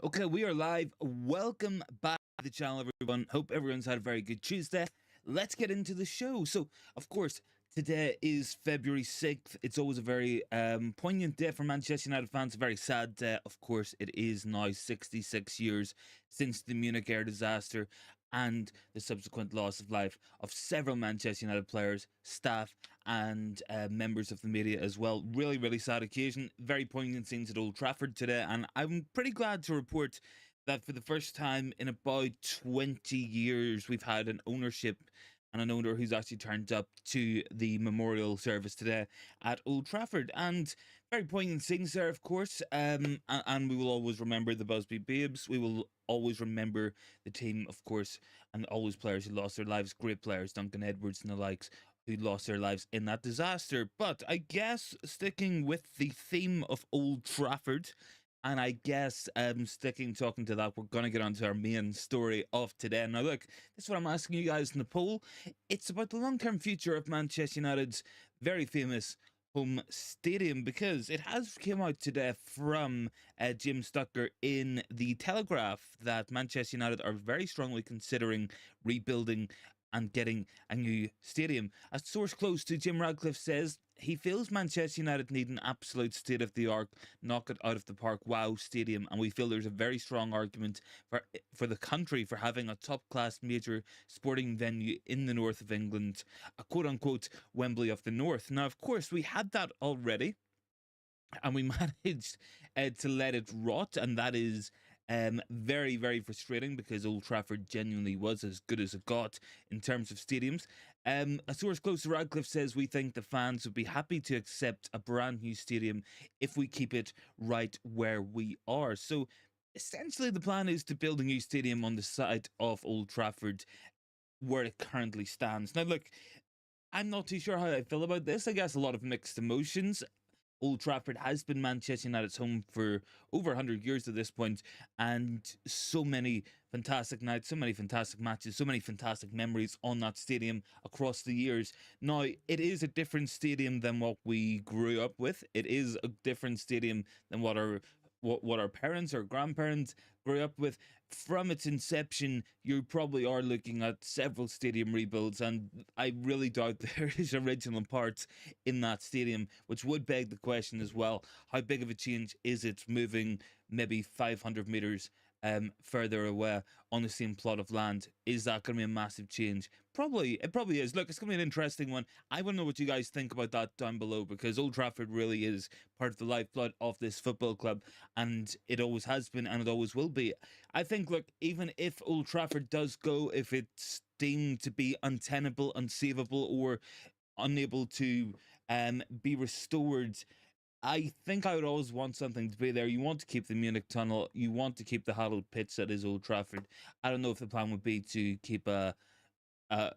Okay, we are live. Welcome back to the channel, everyone. Hope everyone's had a very good Tuesday. Let's get into the show. So, of course, today is February 6th. It's always a very poignant day for Manchester United fans, a very sad day. Of course, it is now 66 years since the Munich air disaster and the subsequent loss of life of several Manchester United players, staff, and members of the media as well. Really, really sad occasion. Very poignant scenes at Old Trafford today, and I'm pretty glad to report that for the first time in about 20 years, we've had an ownership and an owner who's actually turned up to the memorial service today at Old Trafford. And very poignant scenes there, of course. And we will always remember the Busby Babes. We will always remember the team, of course, and always players who lost their lives. Great players, Duncan Edwards and the likes, who lost their lives in that disaster. But I guess sticking with the theme of Old Trafford, and I guess talking to that, we're going to get on to our main story of today. Now, look, this is what I'm asking you guys in the poll. It's about the long-term future of Manchester United's very famous home stadium, because it has come out today from Jim Stucker in the Telegraph that Manchester United are very strongly considering rebuilding and getting a new stadium. A source close to Jim Radcliffe says he feels Manchester United need an absolute state-of-the-art, knock it out of the park, wow stadium, and we feel there's a very strong argument for the country for having a top-class major sporting venue in the north of England, a quote-unquote Wembley of the North. Now, of course, we had that already, and we managed to let it rot, and that is very, very frustrating, because Old Trafford genuinely was as good as it got in terms of stadiums. A source close to Radcliffe says we think the fans would be happy to accept a brand new stadium if we keep it right where we are. So essentially the plan is to build a new stadium on the site of Old Trafford where it currently stands. Now look, I'm not too sure how I feel about this. I guess a lot of mixed emotions. Old Trafford has been Manchester United's home for over 100 years at this point, and so many fantastic nights, so many fantastic matches, so many fantastic memories on that stadium across the years. Now, it is a different stadium than what we grew up with. It is a different stadium than what our parents or grandparents grew up with. From its inception, you probably are looking at several stadium rebuilds, and I really doubt there is original parts in that stadium, which would beg the question as well, how big of a change is it moving maybe 500 meters further away on the same plot of land? Is that going to be a massive change? It probably is. Look, it's going to be an interesting one. I want to know what you guys think about that down below, because Old Trafford really is part of the lifeblood of this football club, and it always has been and it always will be. I think, look, even if Old Trafford does go, if it's deemed to be untenable, unsavable, or unable to be restored, I think I would always want something to be there. You want to keep the Munich tunnel. You want to keep the hallowed pitch that is Old Trafford. I don't know if the plan would be to keep have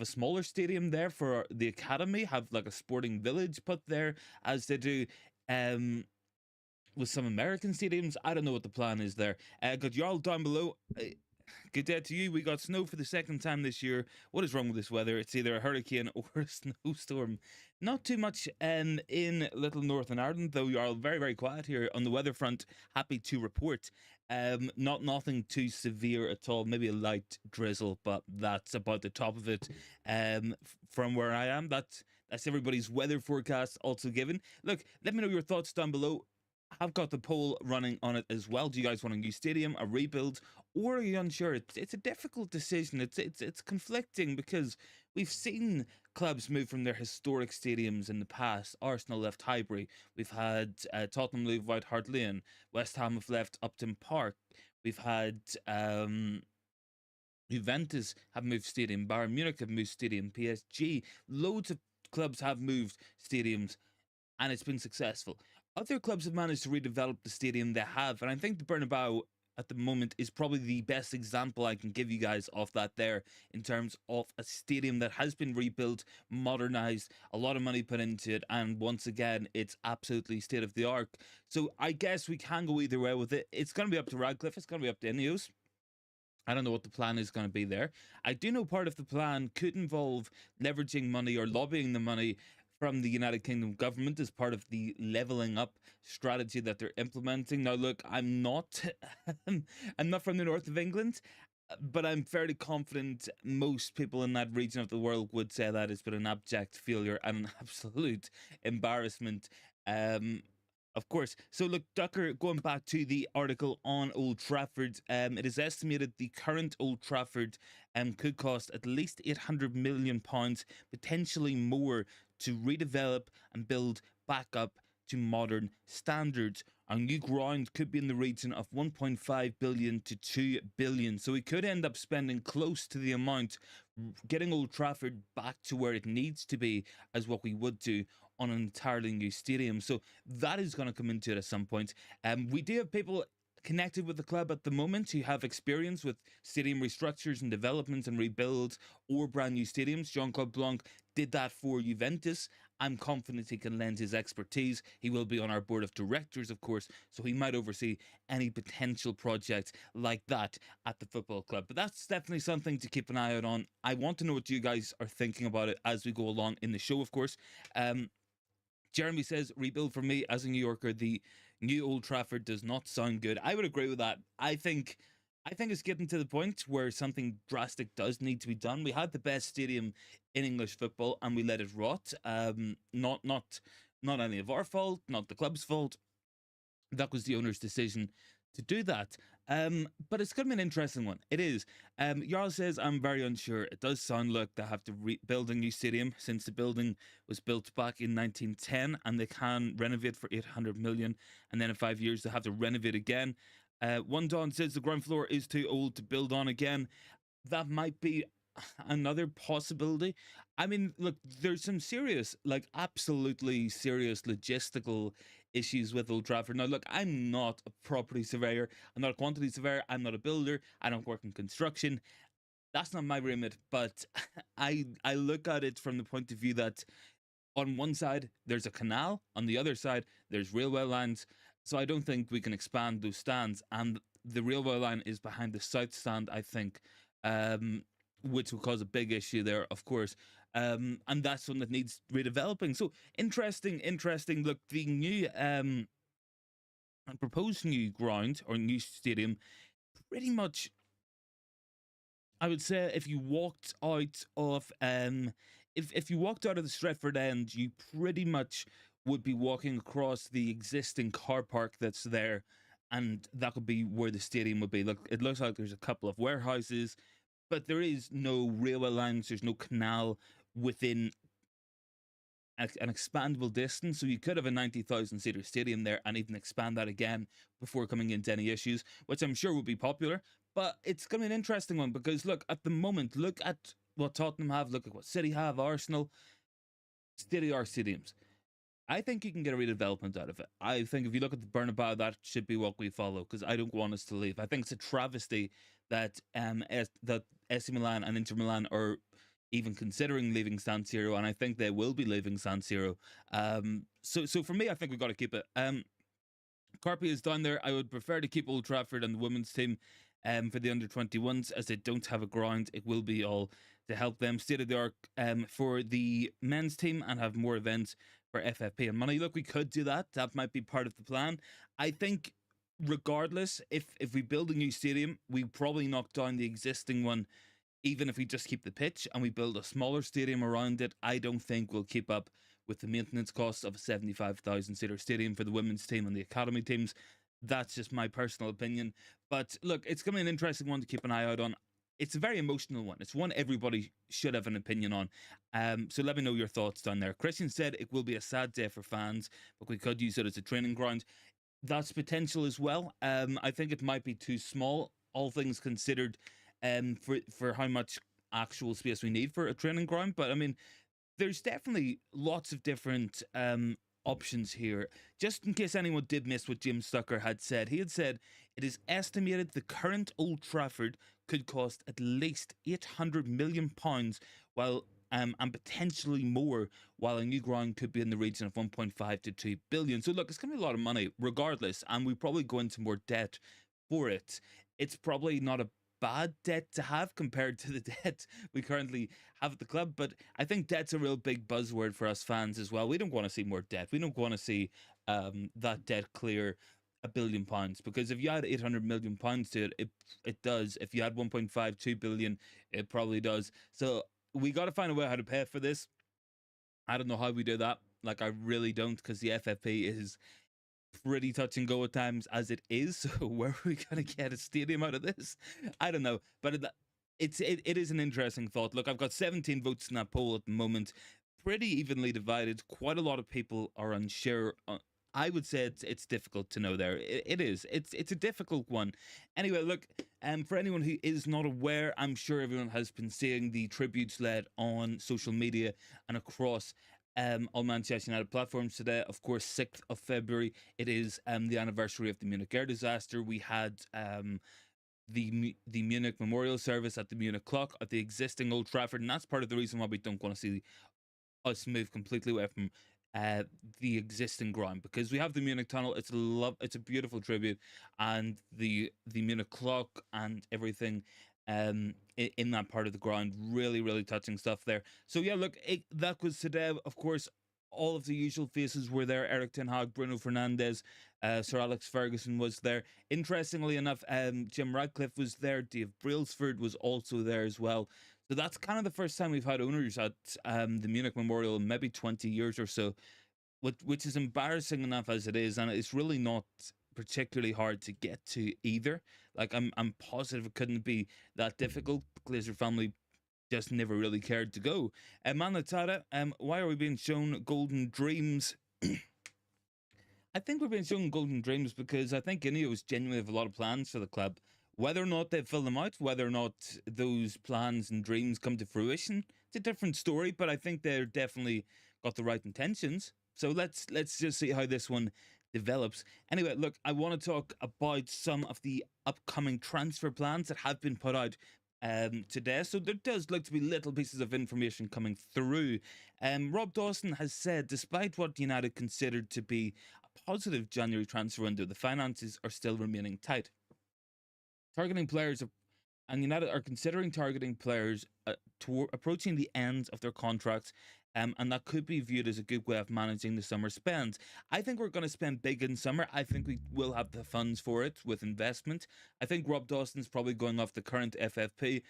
a smaller stadium there for the academy, have like a sporting village put there as they do with some American stadiums. I don't know what the plan is there. Got you all down below. Good day to you. We got snow for the second time this year. What is wrong with this weather? It's either a hurricane or a snowstorm. Not too much in little Northern Ireland, though. You are all very, very quiet here on the weather front. Happy to report. Nothing too severe at all. Maybe a light drizzle, but that's about the top of it. From where I am, that's everybody's weather forecast also given. Look, let me know your thoughts down below. I've got the poll running on it as well. Do you guys want a new stadium, a rebuild, or are you unsure? It's a difficult decision. It's conflicting, because we've seen clubs move from their historic stadiums in the past. Arsenal left Highbury. We've had Tottenham leave White Hart Lane. West Ham have left Upton Park. We've had Juventus have moved stadium. Bayern Munich have moved stadium. PSG. Loads of clubs have moved stadiums, and it's been successful. Other clubs have managed to redevelop the stadium they have, and I think the Bernabeu at the moment is probably the best example I can give you guys of that there, in terms of a stadium that has been rebuilt, modernized, a lot of money put into it, and once again, it's absolutely state of the art. So I guess we can go either way with it. It's going to be up to Radcliffe, it's going to be up to Ineos. I don't know what the plan is going to be there. I do know part of the plan could involve leveraging money or lobbying the money from the United Kingdom government as part of the levelling up strategy that they're implementing. Now, look, I'm not, I'm not from the north of England, but I'm fairly confident most people in that region of the world would say that it's been an abject failure and an absolute embarrassment. Um, of course. So, look, Ducker, going back to the article on Old Trafford, it is estimated the current Old Trafford could cost at least £800 million, potentially more, to redevelop and build back up to modern standards. Our new ground could be in the region of 1.5 billion to 2 billion. So we could end up spending close to the amount getting Old Trafford back to where it needs to be as what we would do on an entirely new stadium. So that is going to come into it at some point. We do have people connected with the club at the moment who have experience with stadium restructures and developments and rebuilds or brand new stadiums. Jean-Claude Blanc did that for Juventus. I'm confident he can lend his expertise. He will be on our board of directors, of course, so he might oversee any potential project like that at the football club. But that's definitely something to keep an eye out on. I want to know what you guys are thinking about it as we go along in the show, of course. Jeremy says, rebuild for me as a New Yorker. The new Old Trafford does not sound good. I would agree with that. I think it's getting to the point where something drastic does need to be done. We had the best stadium in English football and we let it rot. Not any of our fault, not the club's fault. That was the owner's decision to do that. But it's going to be an interesting one. It is. Jarl says, I'm very unsure. It does sound like they have to build a new stadium since the building was built back in 1910 and they can renovate for 800 million. And then in 5 years, they have to renovate again. One Don says the ground floor is too old to build on again. That might be another possibility. I mean, look, there's some serious, like absolutely serious logistical issues with Old Trafford. Now, look, I'm not a property surveyor, I'm not a quantity surveyor, I'm not a builder, I don't work in construction. That's not my remit, but I look at it from the point of view that on one side there's a canal, on the other side there's railway lines. So I don't think we can expand those stands, and the railway line is behind the south stand, I think, which will cause a big issue there, of course. And that's one that needs redeveloping. So interesting. Look, the new proposed new ground or new stadium, pretty much, I would say, if you walked out of if you walked out of the Stretford end, you pretty much would be walking across the existing car park that's there, and that could be where the stadium would be. Look, it looks like there's a couple of warehouses, but there is no railway lines, there's no canal within an expandable distance. So you could have a 90,000 seater stadium there and even expand that again before coming into any issues, which I'm sure would be popular. But it's going to be an interesting one because, look, at the moment, look at what Tottenham have, look at what City have, Arsenal, state-of-the-art stadiums. I think you can get a redevelopment out of it. I think if you look at the Bernabeu, that should be what we follow, because I don't want us to leave. I think it's a travesty that that AC Milan and Inter Milan are even considering leaving San Siro, and I think they will be leaving San Siro. So for me, I think we've got to keep it. Carpi is down there. I would prefer to keep Old Trafford and the women's team for the under-21s, as they don't have a ground. It will be all to help them state of the art for the men's team and have more events for FFP and money. Look, we could do that. That might be part of the plan. I think regardless, if we build a new stadium, we probably knock down the existing one. Even if we just keep the pitch and we build a smaller stadium around it, I don't think we'll keep up with the maintenance costs of a 75,000 seater stadium for the women's team and the academy teams. That's just my personal opinion. But look, it's going to be an interesting one to keep an eye out on. It's a very emotional one. It's one everybody should have an opinion on. So let me know your thoughts down there. Christian said it will be a sad day for fans, but we could use it as a training ground. That's potential as well. I think it might be too small, all things considered, for how much actual space we need for a training ground. But I mean, there's definitely lots of different options here. Just in case anyone did miss what Jim Stucker had said, he had said it is estimated the current Old Trafford could cost at least £800 million, while and potentially more, while a new ground could be in the region of 1.5 to 2 billion. So look, it's going to be a lot of money regardless, and we probably go into more debt for it. It's probably not a bad debt to have compared to the debt we currently have at the club. But I think debt's a real big buzzword for us fans as well. We don't want to see more debt. We don't want to see that debt clear £1 billion, because if you add £800 million to it, it does. If you add 1.52 billion, it probably does. So we got to find a way how to pay for this. I don't know how we do that. Like, I really don't, because the FFP is pretty touch and go at times as it is. So where are we going to get a stadium out of this? I don't know, but it is an interesting thought. Look, I've got 17 votes in that poll at the moment, pretty evenly divided. Quite a lot of people are unsure. I would say it's difficult to know there. It is. It's a difficult one. Anyway, look, for anyone who is not aware, I'm sure everyone has been seeing the tributes led on social media and across all Manchester United platforms today. Of course, 6th of February, it is the anniversary of the Munich air disaster. We had the Munich memorial service at the Munich clock at the existing Old Trafford, and that's part of the reason why we don't want to see us move completely away from uh, the existing ground, because we have the Munich tunnel. It's a beautiful tribute, and the Munich clock and everything in that part of the ground, really touching stuff there. So yeah, look, that was today. Of course, all of the usual faces were there: Eric Ten Hag, Bruno Fernandes, Sir Alex Ferguson was there. Interestingly enough, Jim Radcliffe was there. Dave Brailsford was also there as well. So that's kind of the first time we've had owners at the Munich Memorial in maybe 20 years or so, which is embarrassing enough as it is, and it's really not particularly hard to get to either. Like, I'm positive it couldn't be that difficult. The Glazer family just never really cared to go. Man Utd, why are we being shown Golden Dreams? I think we're being shown Golden Dreams because I think Ineos genuinely have a lot of plans for the club. Whether or not they fill them out, whether or not those plans and dreams come to fruition, it's a different story. But I think they're definitely got the right intentions. So let's just see how this one develops. Anyway, look, I want to talk about some of the upcoming transfer plans that have been put out today. So there does look to be little pieces of information coming through. Rob Dawson has said, despite what United considered to be a positive January transfer window, the finances are still remaining tight. Targeting players, and United are considering targeting players approaching the ends of their contracts, and that could be viewed as a good way of managing the summer spends. I think we're going to spend big in summer. I think we will have the funds for it with investment. I think Rob Dawson's probably going off the current FFP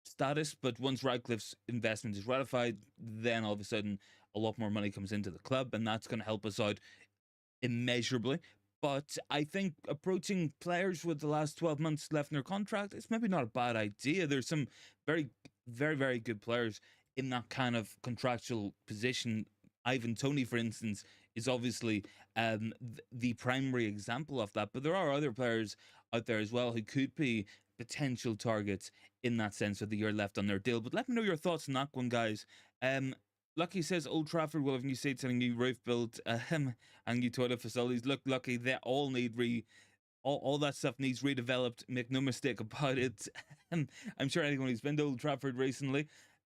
status, but once Radcliffe's investment is ratified, then all of a sudden a lot more money comes into the club, and that's going to help us out immeasurably. But I think approaching players with the last 12 months left in their contract, it's maybe not a bad idea. There's some very good players in that kind of contractual position. Ivan Toney, for instance, is obviously the primary example of that. But there are other players out there as well who could be potential targets in that sense with the year left on their deal. But let me know your thoughts on that one, guys. Lucky says Old Trafford will have new seats and a new roof built, and new toilet facilities. Look, Lucky, they all need all that stuff needs redeveloped. Make no mistake about it. I'm sure anyone who's been to Old Trafford recently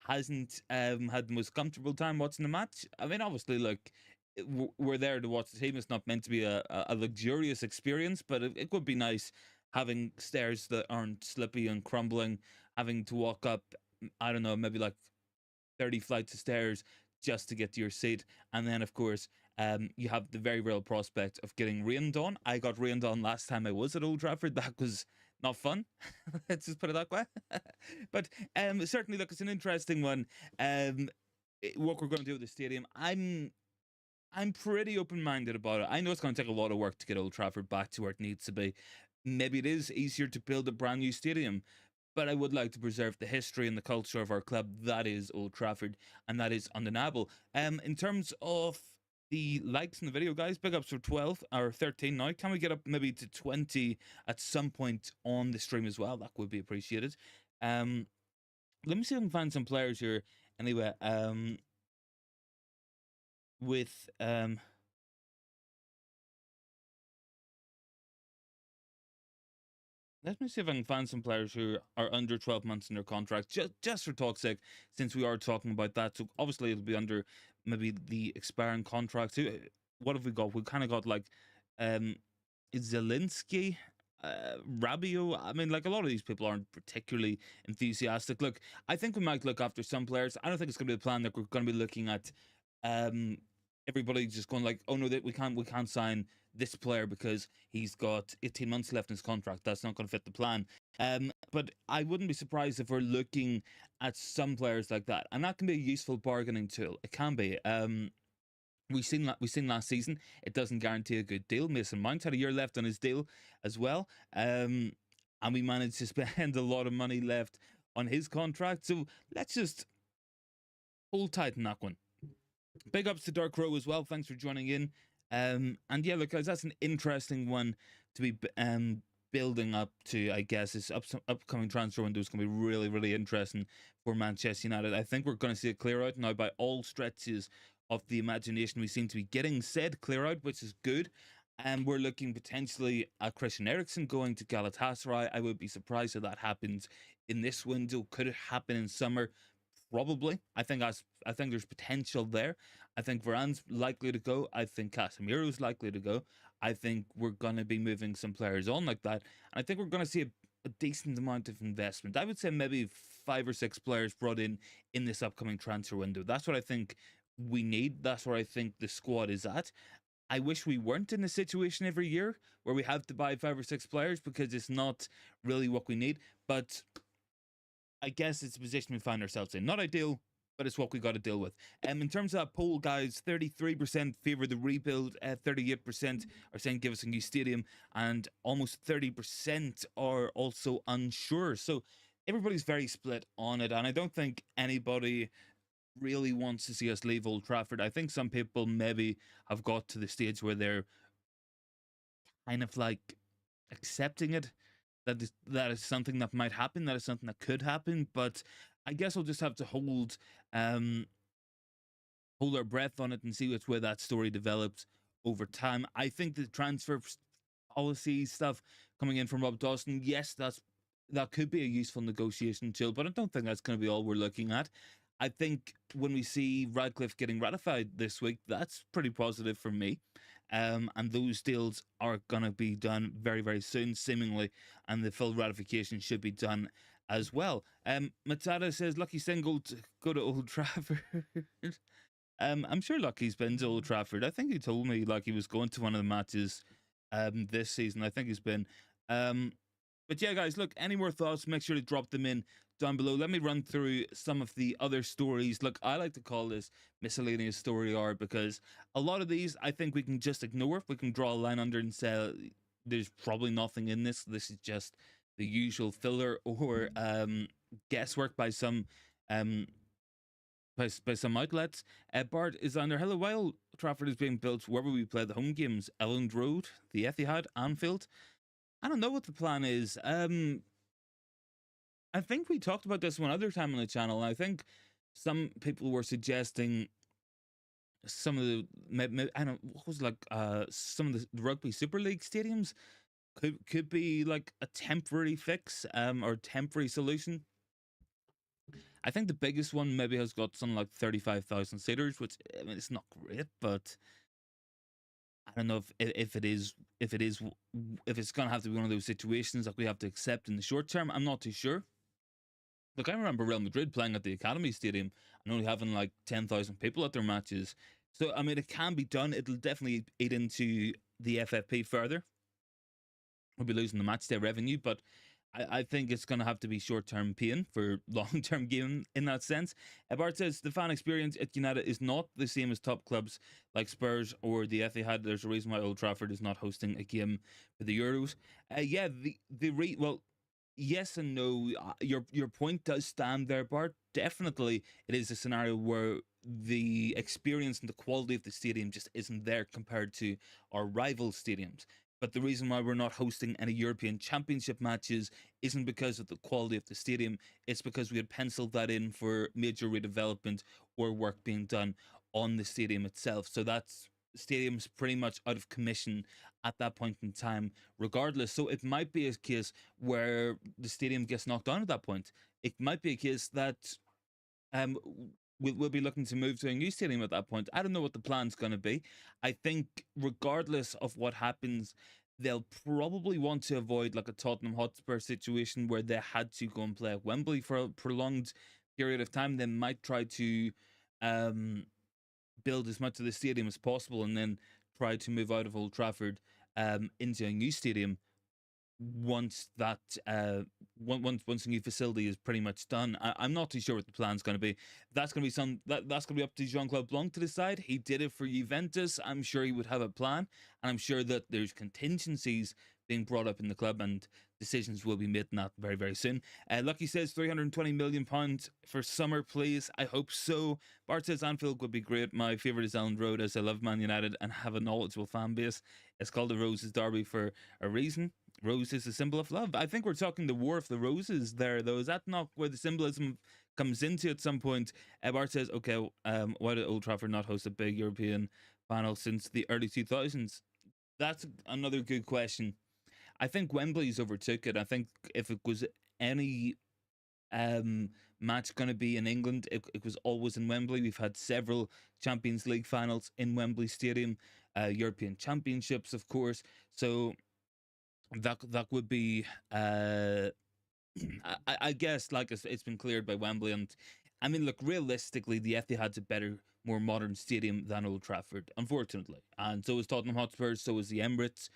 hasn't had the most comfortable time watching the match. I mean, obviously, look, we're there to watch the team. It's not meant to be a luxurious experience, but it would be nice having stairs that aren't slippy and crumbling, having to walk up, I don't know, maybe like 30 flights of stairs just to get to your seat. And then, of course, you have the very real prospect of getting rained on. I got rained on last time I was at Old Trafford. That was not fun. Let's just put it that way. But certainly, look, it's an interesting one. What we're going to do with the stadium, I'm pretty open-minded about it. I know it's going to take a lot of work to get Old Trafford back to where it needs to be. Maybe it is easier to build a brand new stadium, but I would like to preserve the history and the culture of our club. That is Old Trafford, and that is undeniable. In terms of the likes in the video, guys, big ups for 12 or 13 now. Can we get up maybe to 20 at some point on the stream as well? That would be appreciated. Let me see if I can find some players here. Anyway, with let me see if I can find some players who are under 12 months in their contract, just for talk's sake, since we are talking about that. So obviously it'll be under maybe the expiring contracts. What have we got? We kind of got like Zelensky. Rabio. I mean, like a lot of these people aren't particularly enthusiastic. Look, I think we might look after some players. I don't think it's going to be the plan that we're going to be looking at um, everybody just going like, oh no, that we can't sign this player because he's got 18 months left in his contract. That's not going to fit the plan. But I wouldn't be surprised if we're looking at some players like that, and that can be a useful bargaining tool. It can be. We seen last season. It doesn't guarantee a good deal. Mason Mount had a year left on his deal as well, and we managed to spend a lot of money left on his contract. So let's just hold tight on that one. Big ups to Dark Row as well. Thanks for joining in. And yeah, look, guys, that's an interesting one to be building up to. I guess this upcoming transfer window is going to be really, really interesting for Manchester United. I think we're going to see a clear out now by all stretches of the imagination. We seem to be getting said clear out, which is good. And we're looking potentially at Christian Eriksen going to Galatasaray. I would be surprised if that happens in this window. Could it happen in summer? Probably. I think there's potential there. I think Varane's likely to go. I think Casemiro's likely to go. I think we're going to be moving some players on like that. And I think we're going to see a decent amount of investment. I would say maybe 5 or 6 players brought in this upcoming transfer window. That's what I think we need. That's where I think the squad is at. I wish we weren't in a situation every year where we have to buy 5 or 6 players because it's not really what we need. But I guess it's a position we find ourselves in. Not ideal, but it's what we got to deal with. In terms of that poll, guys, 33% favour the rebuild, 38% are saying give us a new stadium, and almost 30% are also unsure. So everybody's very split on it, and I don't think anybody really wants to see us leave Old Trafford. I think some people maybe have got to the stage where they're kind of like accepting it, that is something that might happen, that is something that could happen. But I guess we'll just have to hold our breath on it and see which way that story develops over time. I think the transfer policy stuff coming in from Rob Dawson, yes, that could be a useful negotiation tool, but I don't think that's going to be all we're looking at. I think when we see Radcliffe getting ratified this week, that's pretty positive for me. And those deals are going to be done very, very soon, seemingly, and the full ratification should be done as well. Matada says, lucky single to go to Old Trafford. I'm sure Lucky's been to Old Trafford. I think he told me like he was going to one of the matches this season. I think he's been. But yeah, guys, look, any more thoughts, make sure to drop them in down below. Let me run through some of the other stories. Look, I like to call this miscellaneous story hour because a lot of these I think we can just ignore. We can draw a line under and say there's probably nothing in this. This is just the usual filler or guesswork by some by some outlets. Bart is under. Hello, while Trafford is being built, where will we play the home games? Elland Road, the Etihad, Anfield. I don't know what the plan is. I think we talked about this one other time on the channel. I think some people were suggesting some of the I don't what was like some of the rugby Super League stadiums could be like a temporary fix or temporary solution. I think the biggest one maybe has got something like 35,000 seaters, which I mean it's not great, but I don't know if it's gonna have to be one of those situations that we have to accept in the short term. I'm not too sure. Look, I remember Real Madrid playing at the Academy Stadium and only having like 10,000 people at their matches. So, I mean, it can be done. It'll definitely eat into the FFP further. We'll be losing the match day revenue, but I think it's going to have to be short-term pain for long-term gain in that sense. Bart says the fan experience at United is not the same as top clubs like Spurs or the Etihad. There's a reason why Old Trafford is not hosting a game for the Euros. Yeah, well, yes and no. Your point does stand there, Bart. Definitely, it is a scenario where the experience and the quality of the stadium just isn't there compared to our rival stadiums. But the reason why we're not hosting any European Championship matches isn't because of the quality of the stadium. It's because we had penciled that in for major redevelopment or work being done on the stadium itself. So that's stadium's pretty much out of commission at that point in time, regardless. So it might be a case where the stadium gets knocked down at that point. It might be a case that we'll be looking to move to a new stadium at that point. I don't know what the plan's going to be. I think regardless of what happens, they'll probably want to avoid like a Tottenham Hotspur situation where they had to go and play at Wembley for a prolonged period of time. They might try to um, build as much of the stadium as possible and then try to move out of Old Trafford into a new stadium once that once a new facility is pretty much done. I'm not too sure what the plan's going to be. That's going to be that's going to be up to Jean-Claude Blanc to decide. He did it for Juventus. I'm sure he would have a plan, and I'm sure that there's contingencies being brought up in the club, and decisions will be made in that very, very soon. Lucky says £320 million for summer, please. I hope so. Bart says Anfield would be great. My favourite is Elland Road, as I love Man United and have a knowledgeable fan base. It's called the Roses Derby for a reason. Rose is a symbol of love. I think we're talking the War of the Roses there, though. Is that not where the symbolism comes into at some point? Bart says, okay, why did Old Trafford not host a big European final since the early 2000s? That's another good question. I think Wembley's overtook it. I think if it was any match going to be in England, it was always in Wembley. We've had several Champions League finals in Wembley Stadium, European Championships, of course. So that would be I guess like it's been cleared by Wembley, and I mean, look, realistically, the Etihad's a better, more modern stadium than Old Trafford, unfortunately, and so is Tottenham Hotspur, so is the Emirates.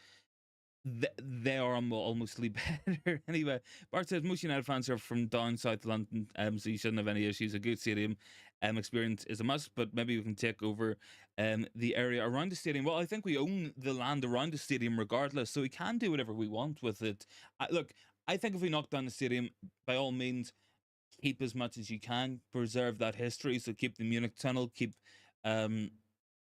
They are almostly better anyway. Bart says most United fans are from down south London, so you shouldn't have any issues. A good stadium experience is a must, but maybe we can take over the area around the stadium. Well, I think we own the land around the stadium regardless, so we can do whatever we want with it. Look, I think if we knock down the stadium, by all means, keep as much as you can, preserve that history. So keep the Munich Tunnel, keep um,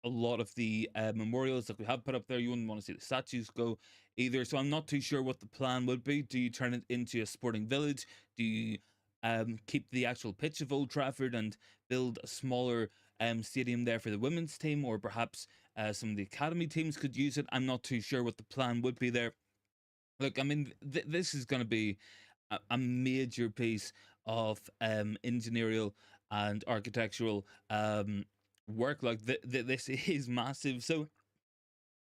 a lot of the memorials that we have put up there. You wouldn't want to see the statues go either. So I'm not too sure what the plan would be. Do you turn it into a sporting village? Do you keep the actual pitch of Old Trafford and build a smaller stadium there for the women's team, or perhaps some of the academy teams could use it? I'm not too sure what the plan would be there. Look, I mean, this is going to be a major piece of engineering and architectural work. Like this is massive, so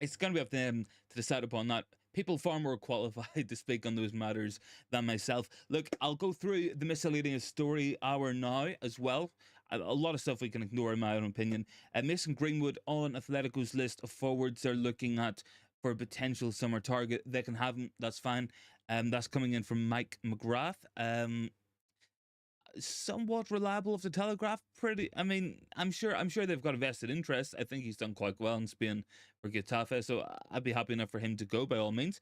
it's going to be up to them to decide upon that. People far more qualified to speak on those matters than myself. Look, I'll go through the miscellaneous story hour now as well. A lot of stuff we can ignore, in my own opinion. Mason Greenwood on Atletico's list of forwards they're looking at for a potential summer target. They can have him. That's fine. That's coming in from Mike McGrath. Somewhat reliable of the Telegraph. Pretty. I mean, I'm sure they've got a vested interest. I think he's done quite well in Spain for Getafe, so I'd be happy enough for him to go by all means.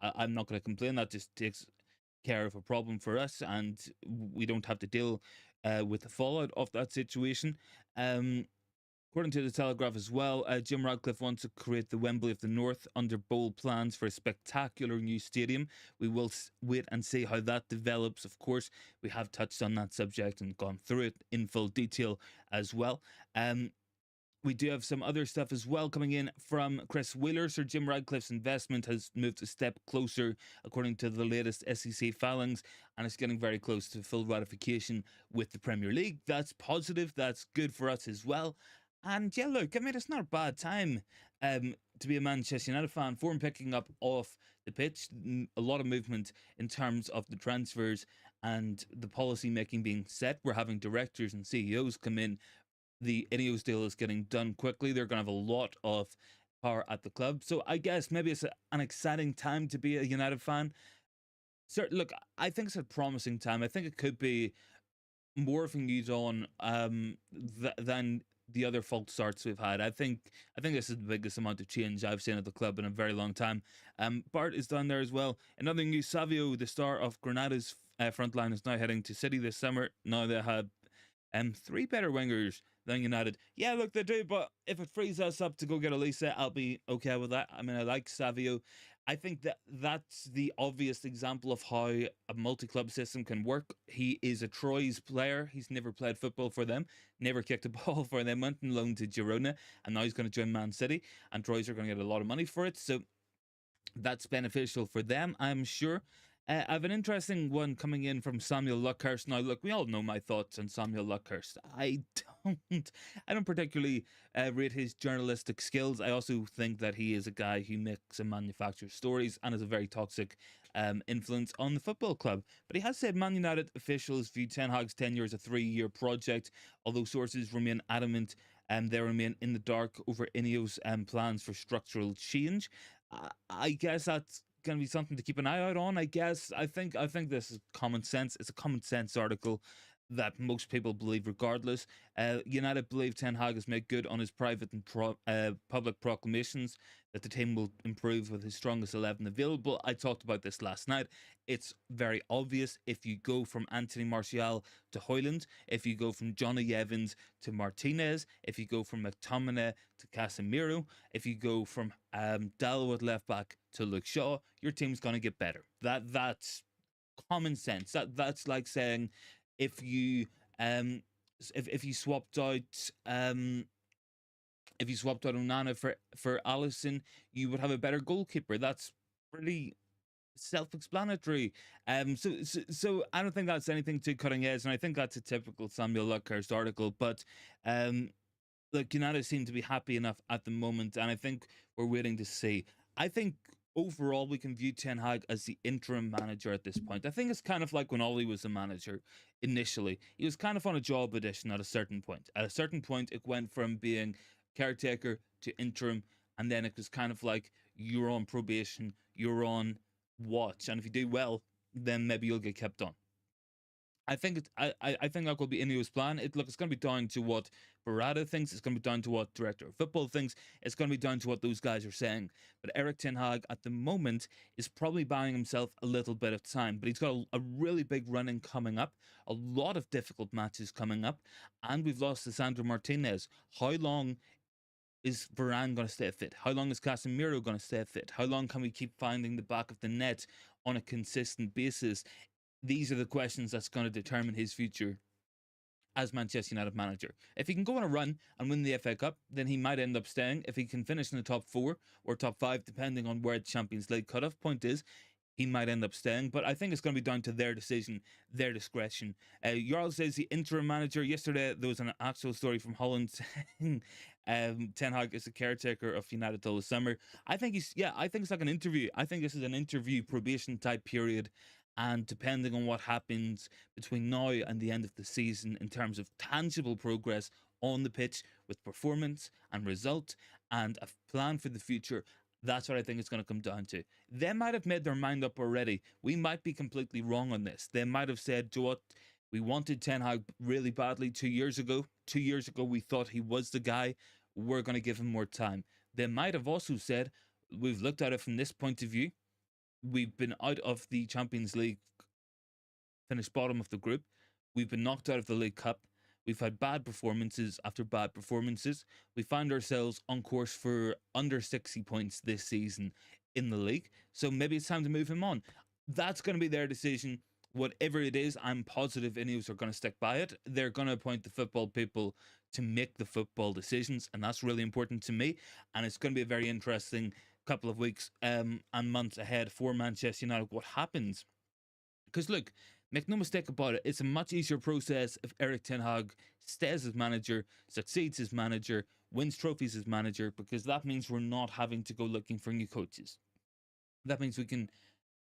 I'm not going to complain. That just takes care of a problem for us, and we don't have to deal with the fallout of that situation. According to the Telegraph as well, Jim Radcliffe wants to create the Wembley of the North under bold plans for a spectacular new stadium. We will wait and see how that develops. Of course, we have touched on that subject and gone through it in full detail as well. We do have some other stuff as well coming in from Chris Wheeler. Sir Jim Radcliffe's investment has moved a step closer, according to the latest SEC filings, and it's getting very close to full ratification with the Premier League. That's positive. That's good for us as well. And yeah, look, I mean, it's not a bad time to be a Manchester United fan. Form picking up off the pitch, a lot of movement in terms of the transfers and the policy making being set. We're having directors and CEOs come in. The Ineos deal is getting done quickly. They're going to have a lot of power at the club. So I guess maybe it's an exciting time to be a United fan. So look, I think it's a promising time. I think it could be morphing you on than the other false starts we've had. I think this is the biggest amount of change I've seen at the club in a very long time. Bart is down there as well. Another news: Savio, the star of Granada's front line, is now heading to City this summer. Now they have 3 better wingers than United. Yeah, look, they do, but if it frees us up to go get Elisa, I'll be okay with that. I mean, I like Savio. I think that's the obvious example of how a multi-club system can work. He is a Troyes player. He's never played football for them, never kicked a ball for them, went on loan to Girona, and now he's going to join Man City, and Troyes are going to get a lot of money for it, so that's beneficial for them, I'm sure. I have an interesting one coming in from Samuel Luckhurst. Now, look, we all know my thoughts on Samuel Luckhurst. I don't, I don't particularly rate his journalistic skills. I also think that he is a guy who makes and manufactures stories and is a very toxic influence on the football club. But he has said Man United officials view Ten Hag's tenure as a 3-year project, although sources remain adamant and they remain in the dark over Ineos' plans for structural change. I guess that's going to be something to keep an eye out on. I think this is common sense. It's a common sense article that most people believe regardless. United believe Ten Hag has made good on his private and public proclamations that the team will improve with his strongest 11 available. I talked about this last night. It's very obvious. If you go from Anthony Martial to Hoyland, if you go from Johnny Evans to Martinez, if you go from McTominay to Casemiro, if you go from Dalot at left back to Luke Shaw, your team's going to get better. That's common sense. That's like saying if you if you swapped out Onana for Allison, you would have a better goalkeeper. That's pretty self-explanatory. So I don't think that's anything too cutting edge, and I think that's a typical Samuel Luckhurst article. But look, United seem to be happy enough at the moment, and I think we're waiting to see. I think overall we can view Ten Hag as the interim manager at this point. I think it's kind of like when Ollie was the manager initially. He was kind of on a job audition at a certain point. At a certain point, it went from being caretaker to interim, and then it was kind of like you're on probation, you're on watch, and if you do well, then maybe you'll get kept on. I think I think that will be Ineos' plan. It's going to be down to what Barada thinks. It's going to be down to what director of football thinks. It's going to be down to what those guys are saying. But Erik Ten Hag at the moment is probably buying himself a little bit of time. But he's got a really big running coming up, a lot of difficult matches coming up, and we've lost Lisandro Martinez. How long is Varane going to stay fit? How long is Casemiro going to stay fit? How long can we keep finding the back of the net on a consistent basis? These are the questions that's going to determine his future as Manchester United manager. If he can go on a run and win the FA Cup, then he might end up staying. If he can finish in the top 4 or top 5, depending on where the Champions League cutoff point is, he might end up staying. But I think it's going to be down to their decision, their discretion. Jarl says the interim manager. Yesterday, there was an actual story from Holland saying Ten Hag is the caretaker of United till the summer. I think it's like an interview. I think this is an interview probation type period. And depending on what happens between now and the end of the season in terms of tangible progress on the pitch with performance and result and a plan for the future, that's what I think it's going to come down to. They might have made their mind up already. We might be completely wrong on this. They might have said, "Do you know what? We wanted Ten Hag really badly 2 years ago. 2 years ago, we thought he was the guy. We're going to give him more time." They might have also said, "We've looked at it from this point of view. We've been out of the Champions League, finished bottom of the group. We've been knocked out of the League Cup. We've had bad performances after bad performances. We find ourselves on course for under 60 points this season in the league. So maybe it's time to move him on." That's going to be their decision. Whatever it is, I'm positive Ineos are going to stick by it. They're going to appoint the football people to make the football decisions, and that's really important to me. And it's going to be a very interesting couple of weeks and months ahead for Manchester United. What happens? Because look, make no mistake about it, it's a much easier process if Erik Ten Hag stays as manager, succeeds as manager, wins trophies as manager, because that means we're not having to go looking for new coaches. That means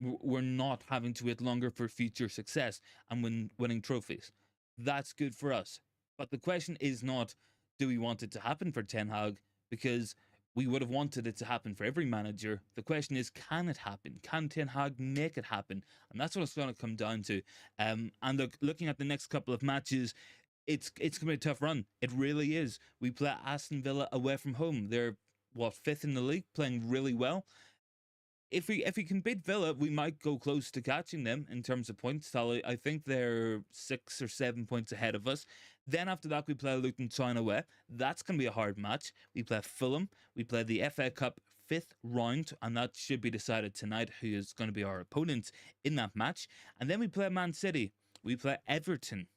we're not having to wait longer for future success and winning trophies. That's good for us. But the question is not, do we want it to happen for Ten Hag? Because we would have wanted it to happen for every manager. The question is, can it happen? Can Ten Hag make it happen? And that's what it's going to come down to. And looking at the next couple of matches, it's going to be a tough run. It really is. We play Aston Villa away from home. They're, 5th in the league, playing really well. If we can beat Villa, we might go close to catching them in terms of points tally. I think they're 6 or 7 points ahead of us. Then after that, we play Luton Town away. That's going to be a hard match. We play Fulham. We play the FA Cup 5th round, and that should be decided tonight who is going to be our opponent in that match. And then we play Man City. We play Everton.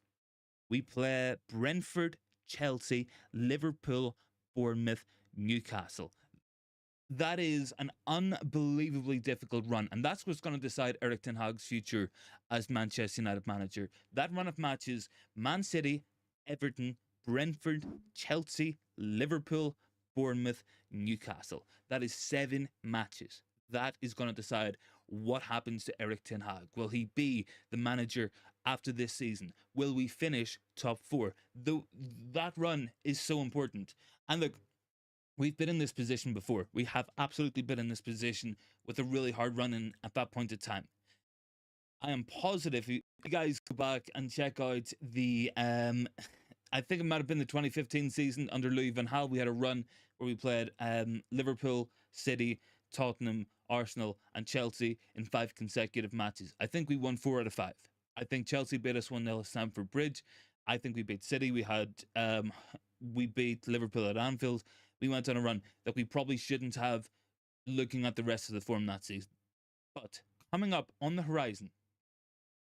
We play Brentford, Chelsea, Liverpool, Bournemouth, Newcastle. That is an unbelievably difficult run, and that's what's going to decide Erik Ten Hag's future as Manchester United manager. That run of matches: Man City, Everton, Brentford, Chelsea, Liverpool, Bournemouth, Newcastle. That is 7 matches. That is going to decide what happens to Eric Ten Hag. Will he be the manager after this season? Will we finish top 4? That run is so important. And look, we've been in this position before. We have absolutely been in this position with a really hard run in at that point of time. I am positive you guys go back and check out the I think it might have been the 2015 season under Louis van Gaal. We had a run where we played Liverpool, City, Tottenham, Arsenal, and Chelsea in 5 consecutive matches. I think we won 4 out of 5. I think Chelsea beat us 1-0 at Stamford Bridge. I think we beat City. We beat Liverpool at Anfield. We went on a run that we probably shouldn't have, looking at the rest of the form that season. But coming up on the horizon,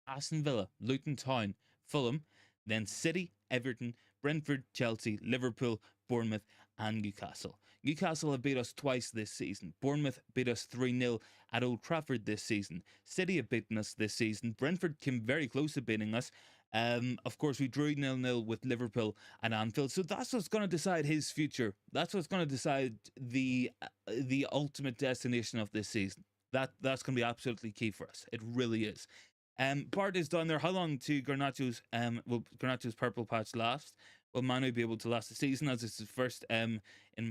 Aston Villa, Luton Town, Fulham, then City, Everton, Brentford, Chelsea, Liverpool, Bournemouth, and Newcastle. Newcastle have beat us twice this season. Bournemouth beat us 3-0 at Old Trafford this season. City have beaten us this season. Brentford came very close to beating us. Of course, we drew 0-0 with Liverpool and Anfield. So that's what's going to decide his future. That's what's going to decide the ultimate destination of this season. That's going to be absolutely key for us. It really is. Bart is down there. How long to will Garnacho's purple patch last? Will Manu be able to last the season as it's his first in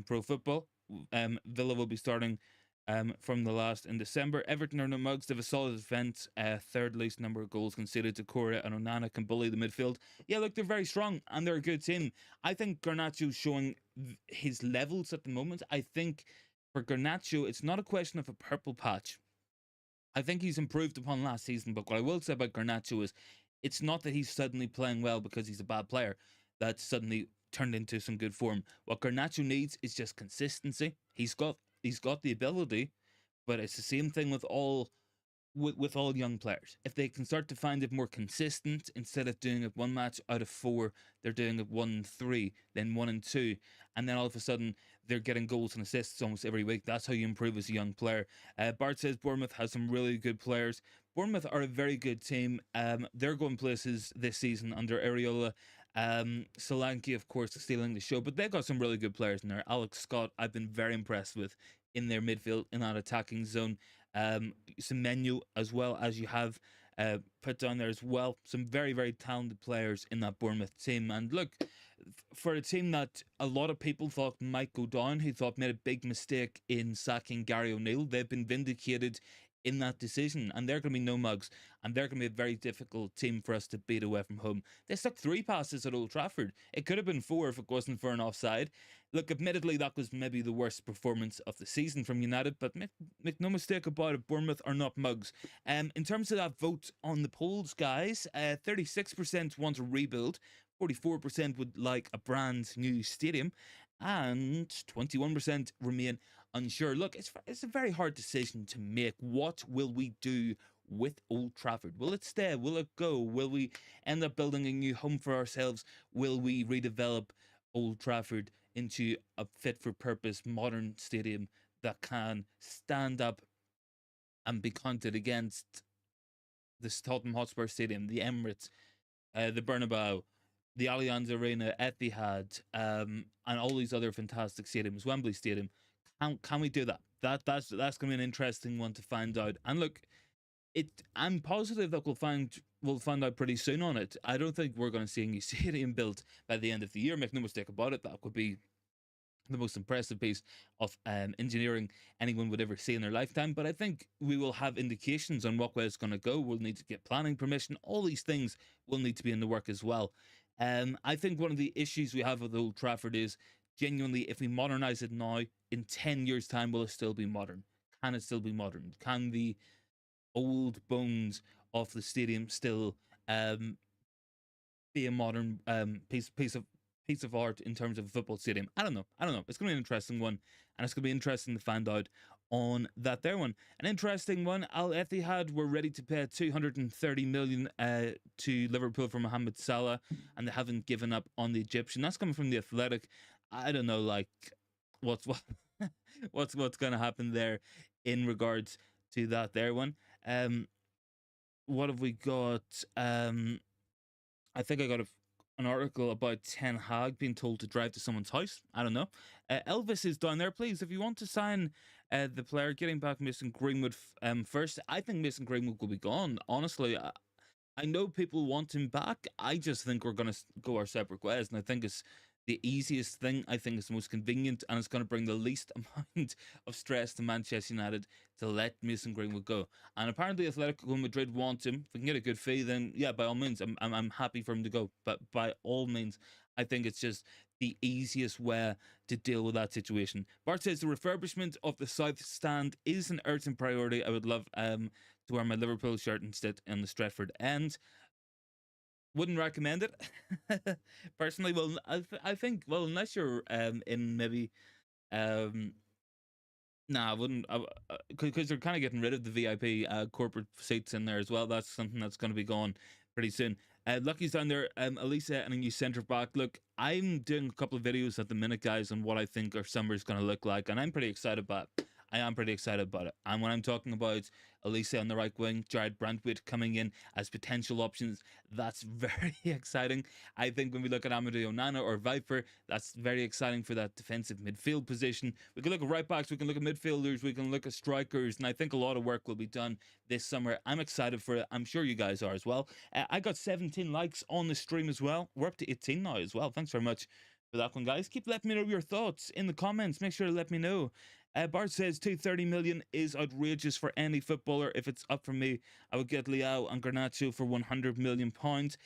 pro football? Villa will be starting from the last in December. Everton are no mugs. They have a solid defence. Third least number of goals conceded to Correa, and Onana can bully the midfield. Yeah, look, they're very strong and they're a good team. I think Garnacho's showing his levels at the moment. I think for Garnacho, it's not a question of a purple patch. I think he's improved upon last season, but what I will say about Garnacho is it's not that he's suddenly playing well because he's a bad player that suddenly turned into some good form. What Garnacho needs is just consistency. He's got the ability, but it's the same thing with all young players. If they can start to find it more consistent, instead of doing it 1 match out of 4, they're doing it 1 and 3, then 1 and 2, and then all of a sudden they're getting goals and assists almost every week. That's how you improve as a young player. Bart says Bournemouth has some really good players. Bournemouth are a very good team. They're going places this season under Areola. Solanke, of course, is stealing the show, but they've got some really good players in there. Alex Scott, I've been very impressed with in their midfield, in that attacking zone. Some menu as well, as you have put down there as well. Some very, very talented players in that Bournemouth team. And look, for a team that a lot of people thought might go down, who thought made a big mistake in sacking Gary O'Neill, they've been vindicated in that decision, and they're going to be no mugs, and they're going to be a very difficult team for us to beat away from home. They stuck 3 passes at Old Trafford. It could have been 4 if it wasn't for an offside. Look, admittedly, that was maybe the worst performance of the season from United, but make no mistake about it, Bournemouth are not mugs. In terms of that vote on the polls, guys, 36% want a rebuild, 44% would like a brand new stadium, and 21% remain unsure. Look, it's a very hard decision to make. What will we do with Old Trafford? Will it stay? Will it go? Will we end up building a new home for ourselves? Will we redevelop Old Trafford into a fit for purpose modern stadium that can stand up and be counted against the Tottenham Hotspur Stadium, the Emirates, the Bernabeu, the Allianz Arena, Etihad, and all these other fantastic stadiums, Wembley Stadium? Can we do that? That's going to be an interesting one to find out. And look, I'm positive that we'll find out pretty soon on it. I don't think we're going to see a new stadium built by the end of the year. Make no mistake about it. That would be the most impressive piece of engineering anyone would ever see in their lifetime. But I think we will have indications on what way it's going to go. We'll need to get planning permission. All these things will need to be in the work as well. I think one of the issues we have with Old Trafford is genuinely, if we modernize it now, in 10 years' time, will it still be modern? Can it still be modern? Can the old bones of the stadium still be a modern piece of art in terms of a football stadium? I don't know. It's going to be an interesting one, and it's going to be interesting to find out on that there one. An interesting one, Al Etihad were ready to pay 230 million to Liverpool for Mohamed Salah, and they haven't given up on the Egyptian. That's coming from The Athletic. I don't know, like, what's going to happen there in regards to that there one. What have we got? I think I got an article about Ten Hag being told to drive to someone's house. I don't know. Elvis is down there. Please, if you want to sign the player, getting back Mason Greenwood first. I think Mason Greenwood will be gone. Honestly, I know people want him back. I just think we're going to go our separate ways, and I think it's the easiest thing. I think it's the most convenient, and it's going to bring the least amount of stress to Manchester United to let Mason Greenwood go. And apparently, Atletico Madrid want him. If we can get a good fee, then yeah, by all means, I'm happy for him to go. But by all means, I think it's just the easiest way to deal with that situation. Bart says the refurbishment of the South Stand is an urgent priority. I would love to wear my Liverpool shirt instead in the Stretford end. Wouldn't recommend it personally. Well, I think, well, unless you're in maybe um nah, I wouldn't, because they're kind of getting rid of the VIP corporate seats in there as well. That's something that's going to be gone pretty soon. Lucky's down there. Elisa and a new centre back. Look, I'm doing a couple of videos at the minute, guys, on what I think our summer is going to look like, and I'm pretty excited about it. I am pretty excited about it. And when I'm talking about Elisa on the right wing, Jared Brantwaite coming in as potential options, that's very exciting. I think when we look at Amadou Onana or Viper, that's very exciting for that defensive midfield position. We can look at right backs, we can look at midfielders, we can look at strikers, and I think a lot of work will be done this summer. I'm excited for it. I'm sure you guys are as well. I got 17 likes on the stream as well. We're up to 18 now as well. Thanks very much for that one, guys. Keep letting me know your thoughts in the comments. Make sure to let me know. Bart says 230 million is outrageous for any footballer. If it's up for me, I would get Leao and Garnacho for 100 million pounds.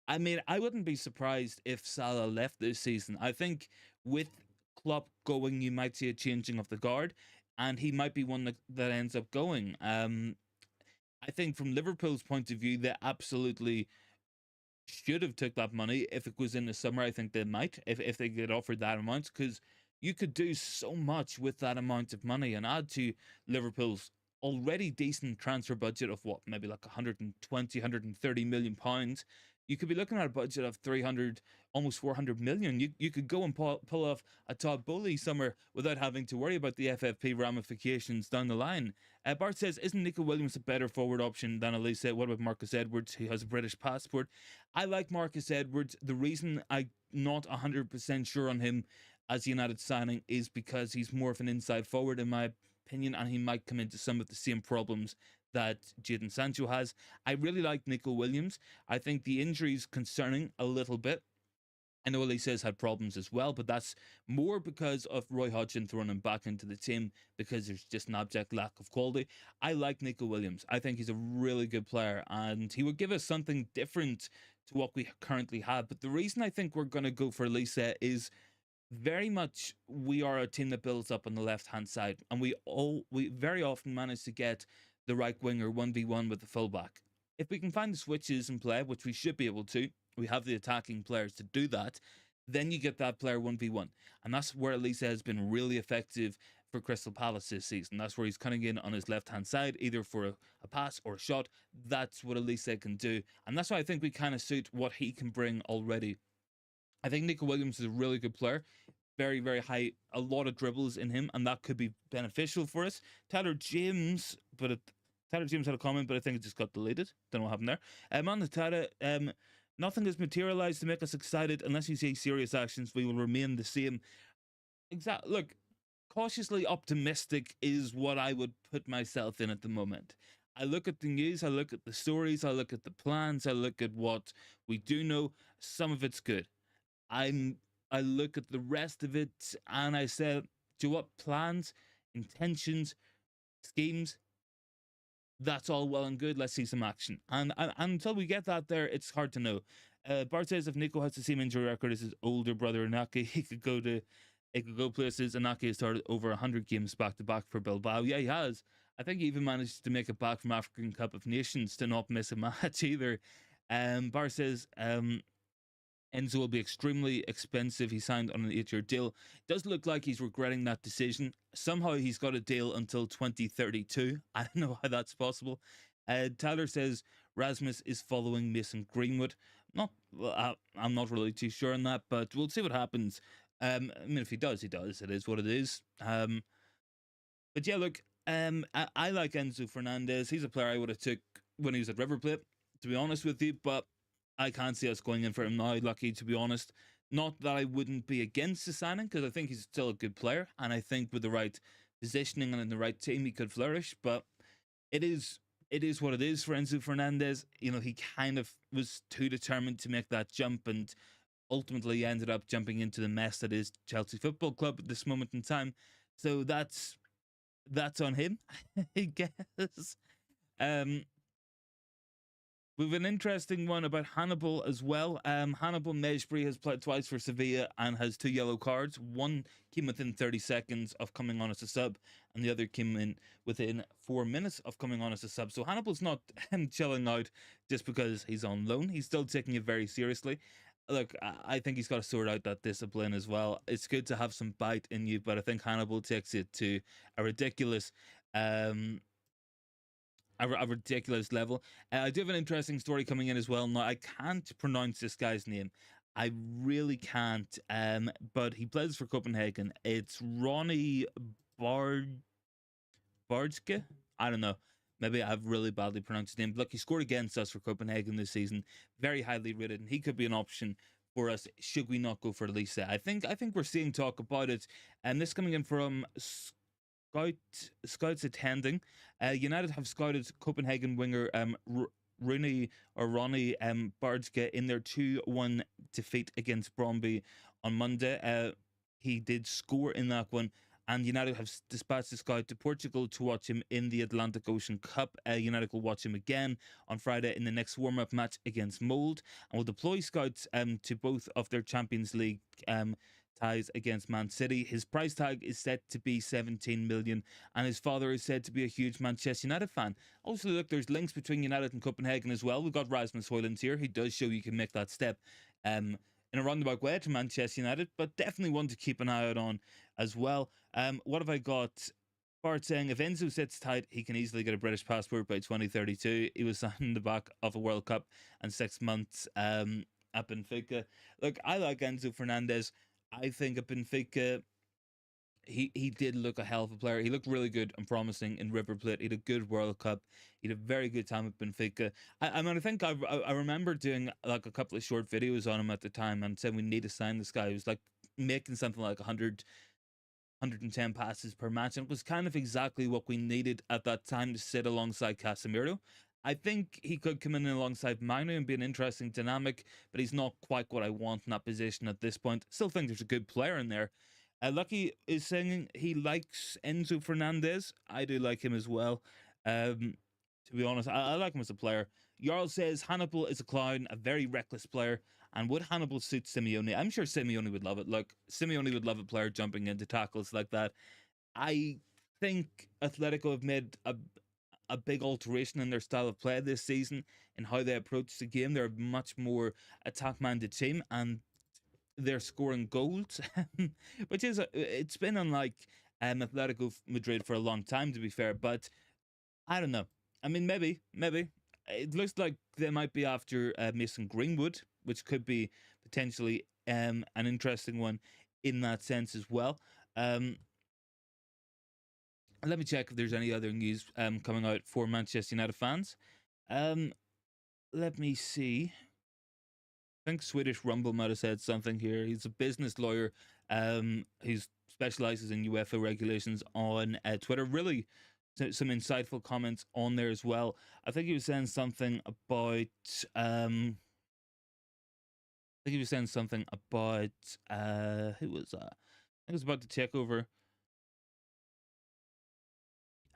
I mean, I wouldn't be surprised if Salah left this season. I think with Klopp going, you might see a changing of the guard, and he might be one that ends up going. I think from Liverpool's point of view, they absolutely should have took that money. If it was in the summer, I think they might, if they get offered that amount, because you could do so much with that amount of money and add to Liverpool's already decent transfer budget of what, maybe like 120, 130 million pounds. You could be looking at a budget of 300, almost 400 million. You could go and pull off a Todd Bowley summer without having to worry about the FFP ramifications down the line. Bart says, isn't Nico Williams a better forward option than Elise? What about Marcus Edwards, who has a British passport? I like Marcus Edwards. The reason I'm not 100% sure on him as a United signing is because he's more of an inside forward, in my opinion, and he might come into some of the same problems that Jadon Sancho has. I really like Nico Williams. I think the injury's concerning a little bit. I know Elise has had problems as well, but that's more because of Roy Hodgson throwing him back into the team because there's just an abject lack of quality. I like Nico Williams. I think he's a really good player, and he would give us something different to what we currently have. But the reason I think we're going to go for Elise is very much we are a team that builds up on the left hand side, and we very often manage to get the right winger 1v1 with the fullback. If we can find the switches and play, which we should be able to, we have the attacking players to do that, then you get that player 1v1. And that's where Elise has been really effective for Crystal Palace this season. That's where he's coming in on his left hand side, either for a pass or a shot. That's what Elise can do, and that's why I think we kind of suit what he can bring already. I think Nico Williams is a really good player. Very, very high, a lot of dribbles in him, and that could be beneficial for us. Tyler James had a comment, but I think it just got deleted. Don't know what happened there. On the Tata, nothing has materialized to make us excited. Unless you see serious actions, we will remain the same. Look, cautiously optimistic is what I would put myself in at the moment. I look at the news, I look at the stories, I look at the plans, I look at what we do know. Some of it's good. I look at the rest of it and I say, do you what, plans, intentions, schemes, that's all well and good. Let's see some action. And until we get that there, it's hard to know. Bart says if Nico has the same injury record as his older brother Inaki, he could go places. Inaki has started over 100 games back to back for Bilbao. Yeah, he has. I think he even managed to make it back from African Cup of Nations to not miss a match either. Bart says Enzo will be extremely expensive. He signed on an 8-year deal. Does look like he's regretting that decision. Somehow he's got a deal until 2032. I don't know how that's possible. Tyler says Rasmus is following Mason Greenwood. I'm not really too sure on that, but we'll see what happens. I mean, if he does, he does. It is what it is. But yeah, look, I like Enzo Fernandez. He's a player I would have took when he was at River Plate, to be honest with you, but I can't see us going in for him now, Lucky, to be honest. Not that I wouldn't be against the signing, because I think he's still a good player, and I think with the right positioning and in the right team, he could flourish. But it is it is what it is for Enzo Fernandez. You know, he kind of was too determined to make that jump, and ultimately ended up jumping into the mess that is Chelsea Football Club at this moment in time. So that's on him, I guess. Um, We've an interesting one about Hannibal as well. Hannibal Mejbri has played twice for Sevilla and has 2 yellow cards. One came within 30 seconds of coming on as a sub, and the other came in within 4 minutes of coming on as a sub. So Hannibal's not chilling out just because he's on loan. He's still taking it very seriously. Look, I think he's got to sort out that discipline as well. It's good to have some bite in you, but I think Hannibal takes it to a ridiculous um, a ridiculous level. I do have an interesting story coming in as well. Now, I can't pronounce this guy's name. I really can't. But he plays for Copenhagen. It's Ronnie Bard Bardske. I don't know. Maybe I've really badly pronounced his name. But look, he scored against us for Copenhagen this season. Very highly rated, and he could be an option for us should we not go for Lisa. I think we're seeing talk about it, and this coming in from scouts attending. United have scouted Copenhagen winger Rooney or Ronnie Bardske in their 2-1 defeat against Bromby on Monday. He did score in that one, and United have dispatched a scout to Portugal to watch him in the Atlantic Ocean Cup. United will watch him again on Friday in the next warm-up match against Mold, and will deploy scouts to both of their Champions League ties against Man City. His price tag is set to be 17 million, and his father is said to be a huge Manchester United fan. Also, look, there's links between United and Copenhagen as well. We've got Rasmus Højlund here, who does show you can make that step in a roundabout way to Manchester United, but definitely one to keep an eye out on as well. What have I got? Bart saying if Enzo sits tight, he can easily get a British passport by 2032. He was on the back of a World Cup and 6 months at Benfica. Look, I like Enzo Fernandez. I think at Benfica, he did look a hell of a player. He looked really good and promising in River Plate. He had a good World Cup. He had a very good time at Benfica. I mean, I think I remember doing like a couple of short videos on him at the time and saying we need to sign this guy. He was like making something like 110 passes per match, and it was kind of exactly what we needed at that time to sit alongside Casemiro. I think he could come in alongside Manu and be an interesting dynamic, but he's not quite what I want in that position at this point. Still think there's a good player in there. Lucky is saying he likes Enzo Fernandez. I do like him as well. To be honest, I like him as a player. Jarl says Hannibal is a clown, a very reckless player, and would Hannibal suit Simeone? I'm sure Simeone would love it. Look, Simeone would love a player jumping into tackles like that. I think Atletico have made a big alteration in their style of play this season and how they approach the game. They're a much more attack-minded team, and they're scoring goals, which is it's been unlike Atletico Madrid for a long time, to be fair. But I don't know. I mean, maybe it looks like they might be after Mason Greenwood, which could be potentially an interesting one in that sense as well. Let me check if there's any other news coming out for Manchester United fans. Let me see. I think Swedish Rumble might have said something here. He's a business lawyer who specializes in UEFA regulations on Twitter. Really, some insightful comments on there as well. I think he was saying something about. I think he was saying something about. Who was that? I think it was about the takeover.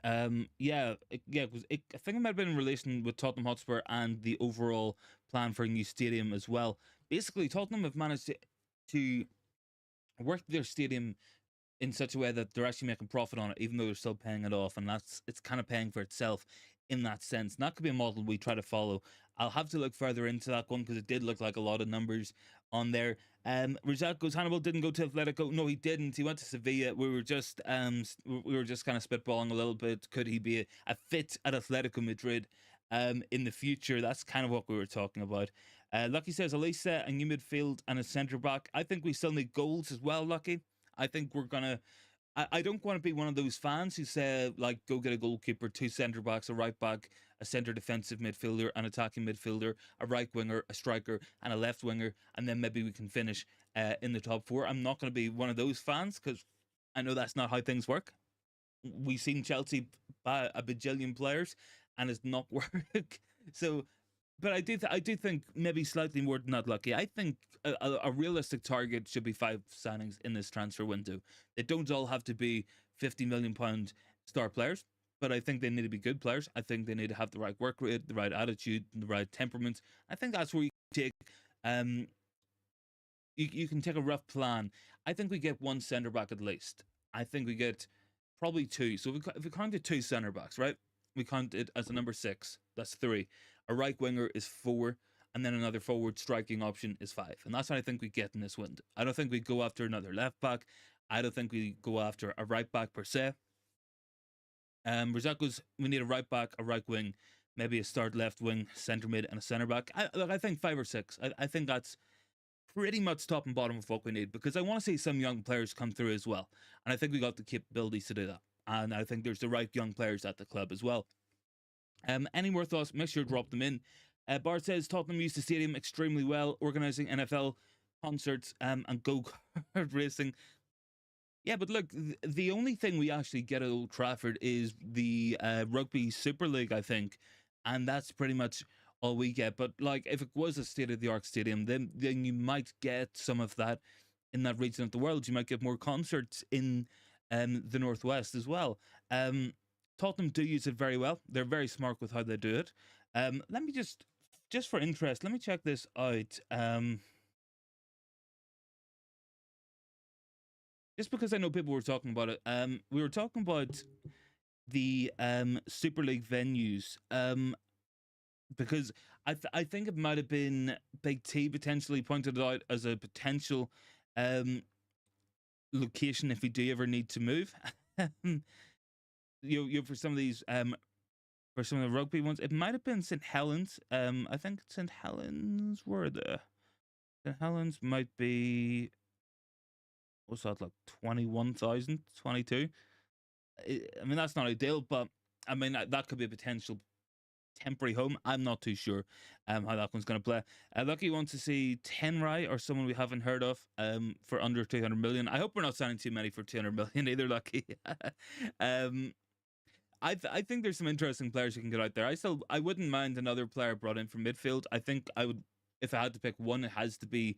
I think it might have been in relation with Tottenham Hotspur and the overall plan for a new stadium as well. Basically, Tottenham have managed to work their stadium in such a way that they're actually making profit on it, even though they're still paying it off, and it's kind of paying for itself in that sense. And that could be a model we try to follow. I'll have to look further into that one because it did look like a lot of numbers on there. Rajat goes, Hannibal didn't go to Atletico. No, he didn't. He went to Sevilla. We were just kind of spitballing a little bit. Could he be a fit at Atletico Madrid in the future? That's kind of what we were talking about. Lucky says Elisa, a new midfield and a centre back. I think we still need goals as well, Lucky. I think we're gonna I don't want to be one of those fans who say, like, go get a goalkeeper, two centre backs, a right back, a centre defensive midfielder, an attacking midfielder, a right winger, a striker, and a left winger, and then maybe we can finish in the top four. I'm not going to be one of those fans because I know that's not how things work. We've seen Chelsea buy a bajillion players, and it's not work. So, but I do think maybe slightly more than that. Lucky, I think a realistic target should be 5 signings in this transfer window. They don't all have to be £50 million star players, but I think they need to be good players. I think they need to have the right work rate, the right attitude, the right temperament. I think that's where you take um you can take a rough plan. I think we get one centre back at least. I think we get probably two. So if we counted two centre backs, right? We count it as a number six. That's three. A right winger is four, and then another forward striking option is five. And that's what I think we get in this window. I don't think we go after another left back. I don't think we go after a right back per se. Rizekos, we need a right back, a right wing, maybe a start left wing, centre mid, and a centre back. I think five or six. I think that's pretty much top and bottom of what we need, because I want to see some young players come through as well. And I think we got the capabilities to do that. And I think there's the right young players at the club as well. Any more thoughts? Make sure to drop them in. Bart says Tottenham used the stadium extremely well, organising NFL concerts and go-kart racing. Yeah, but look, the only thing we actually get at Old Trafford is the Rugby Super League, I think, and that's pretty much all we get. But like, if it was a state-of-the-art stadium, then you might get some of that in that region of the world. You might get more concerts in the Northwest as well. Tottenham do use it very well. They're very smart with how they do it. Let me just for interest, let me check this out. Just because I know people were talking about it. We were talking about the Super League venues. Because I think it might have been Big T potentially pointed it out as a potential location if we do ever need to move. You for some of these for some of the rugby ones, it might have been St Helens. I think St Helens were the St Helens might be, what's that, like 21,000, 22. I mean, that's not ideal, but I mean that could be a potential temporary home. I'm not too sure how that one's going to play. Lucky wants to see Tenrai or someone we haven't heard of for under 200 million. I hope we're not signing too many for 200 million either, Lucky. I think there's some interesting players you can get out there. I wouldn't mind another player brought in from midfield. I think I would, if I had to pick one, it has to be